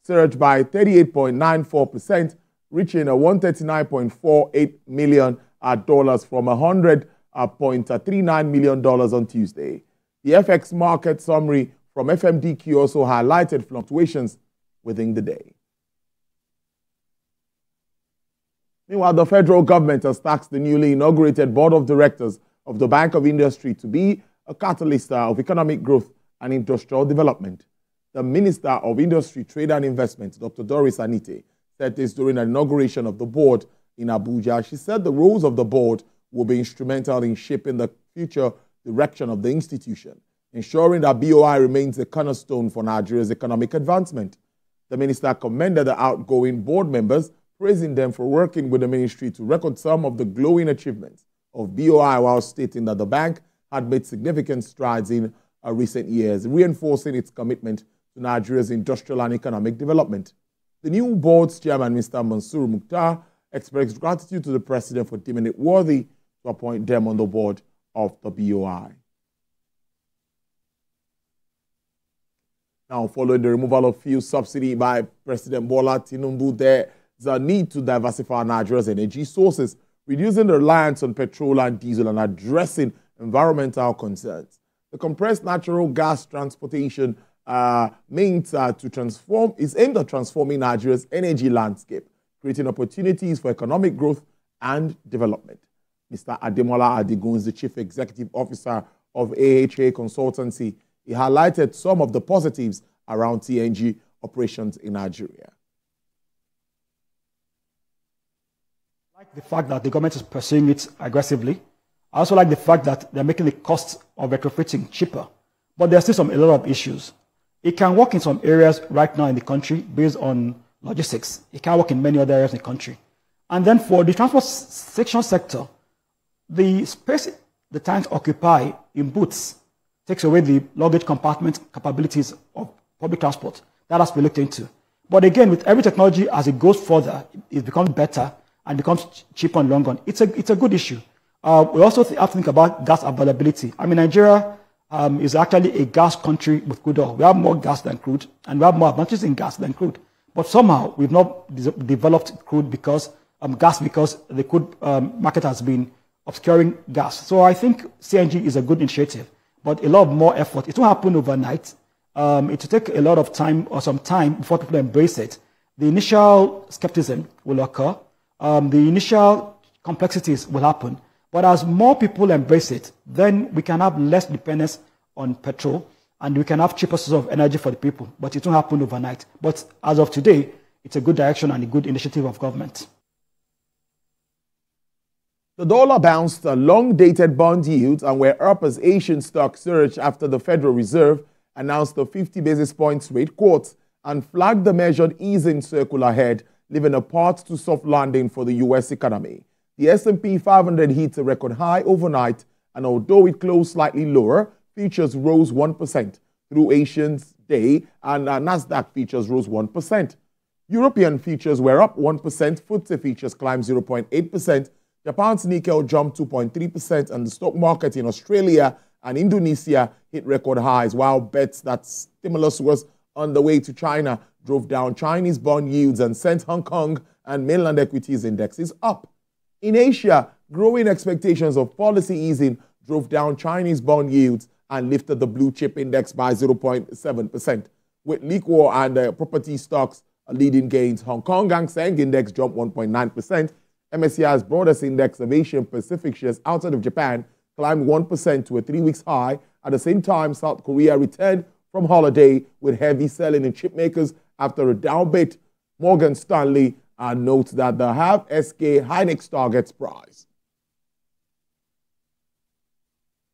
surged by 38.94%, reaching $139.48 million from $100.39 million on Tuesday. The FX market summary from FMDQ also highlighted fluctuations within the day. Meanwhile, the federal government has tasked the newly inaugurated Board of Directors of the Bank of Industry to be a catalyst of economic growth and industrial development. The Minister of Industry, Trade and Investment, Dr. Doris Anite, said this during an inauguration of the board in Abuja. She said the roles of the board will be instrumental in shaping the future direction of the institution, ensuring that BoI remains a cornerstone for Nigeria's economic advancement. The minister commended the outgoing board members, praising them for working with the ministry to record some of the glowing achievements of BoI, while stating that the bank had made significant strides in recent years, reinforcing its commitment to Nigeria's industrial and economic development. The new board's chairman, Mr. Mansour Mukhtar, expressed gratitude to the president for deeming it worthy to appoint them on the board of the BoI. Now, following the removal of fuel subsidy by President Borad, there's a need to diversify Nigeria's energy sources, reducing the reliance on petrol and diesel and addressing environmental concerns. The compressed natural gas transportation is aimed at transforming Nigeria's energy landscape, creating opportunities for economic growth and development. Mr. Ademola Adigun is the Chief Executive Officer of AHA Consultancy. He highlighted some of the positives around TNG operations in Nigeria. I like the fact that the government is pursuing it aggressively. I also like the fact that they're making the cost of retrofitting cheaper. But there's still a lot of issues. It can work in some areas right now in the country based on logistics. It can work in many other areas in the country. And then for the transportation sector, the space the tanks occupy in booths takes away the luggage compartment capabilities of public transport. That has to be looked into. But again, with every technology, as it goes further, it becomes better and becomes cheaper in the long run. It's a good issue. We also have to think about gas availability. I mean, Nigeria is actually a gas country with crude oil. We have more gas than crude, and we have more advantages in gas than crude. But somehow, we've not developed crude because the crude market has been obscuring gas. So I think CNG is a good initiative, but a lot more effort. It won't happen overnight. It will take a lot of time or some time before people embrace it. The initial skepticism will occur. The initial complexities will happen. But as more people embrace it, then we can have less dependence on petrol and we can have cheaper sources of energy for the people. But it won't happen overnight. But as of today, it's a good direction and a good initiative of government. The dollar bounced long-dated bond yields and were up as Asian stocks surged after the Federal Reserve announced the 50 basis points rate cut and flagged the measured easing circle ahead, leaving a path to soft landing for the U.S. economy. The S&P 500 hit a record high overnight, and although it closed slightly lower, futures rose 1% through Asian's day, and Nasdaq futures rose 1%. European futures were up 1%, FTSE futures climbed 0.8%, Japan's Nikkei jumped 2.3%, and the stock market in Australia and Indonesia hit record highs, while bets that stimulus was on the way to China drove down Chinese bond yields and sent Hong Kong and mainland equities indexes up. In Asia, growing expectations of policy easing drove down Chinese bond yields and lifted the blue chip index by 0.7%. With liquor and property stocks leading gains, Hong Kong Hang Seng Index jumped 1.9%. MSCI's broadest index of Asian Pacific shares outside of Japan climbed 1% to a 3-week high. At the same time, South Korea returned from holiday with heavy selling in chip makers after a downbeat. Morgan Stanley notes that the SK Hynix targets price.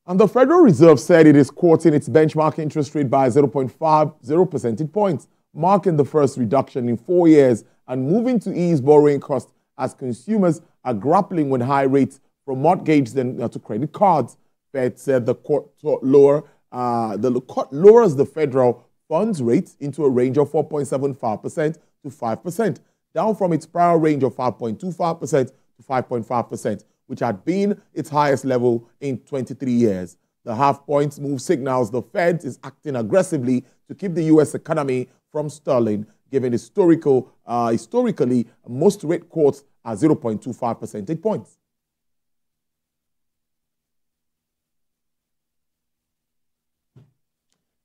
And the Federal Reserve said it is quoting its benchmark interest rate by 0.50 percentage points, marking the first reduction in 4 years and moving to ease borrowing costs as consumers are grappling with high rates from mortgages to credit cards. Fed said the court lowers the federal funds rate into a range of 4.75% to 5%, down from its prior range of 5.25% to 5.5%, which had been its highest level in 23 years. The half-point move signals the Fed is acting aggressively to keep the U.S. economy from stalling giving historically most rate cuts are 0.25 percentage points.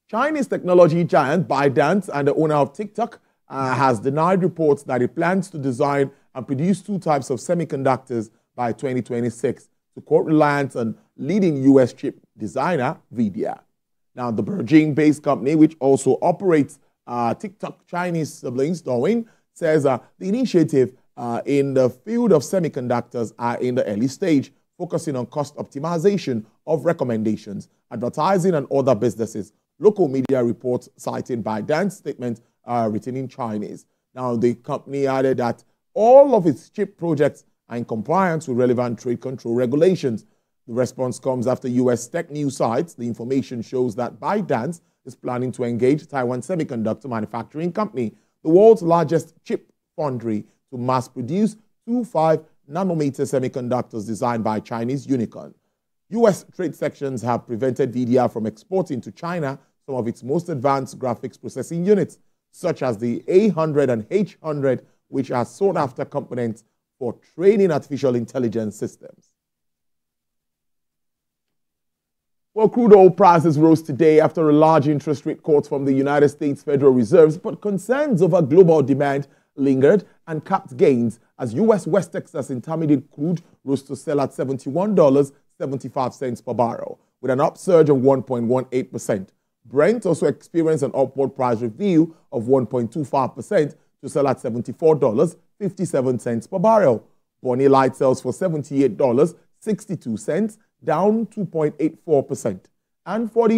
Chinese technology giant ByteDance and the owner of TikTok has denied reports that it plans to design and produce 2 types of semiconductors by 2026 to cut reliance on leading U.S. chip designer Nvidia. Now, the Beijing-based company, which also operates TikTok Chinese siblings, Douyin, says the initiative in the field of semiconductors are in the early stage, focusing on cost optimization of recommendations, advertising, and other businesses. Local media reports citing ByteDance statement written in Chinese. Now, the company added that all of its chip projects are in compliance with relevant trade control regulations. The response comes after U.S. tech news sites. The information shows that ByteDance is planning to engage Taiwan Semiconductor Manufacturing Company, the world's largest chip foundry, to mass produce 25-nanometer semiconductors designed by Chinese unicorn. U.S. trade sections have prevented Nvidia from exporting to China some of its most advanced graphics processing units, such as the A100 and H100, which are sought-after components for training artificial intelligence systems. Well, crude oil prices rose today after a large interest rate cut from the United States Federal Reserve, but concerns over global demand lingered and capped gains as U.S. West Texas Intermediate crude rose to sell at $71.75 per barrel, with an upsurge of 1.18%. Brent also experienced an upward price review of 1.25% to sell at $74.57 per barrel. Bonnie Light sells for $78.62, down 2.84%. And for the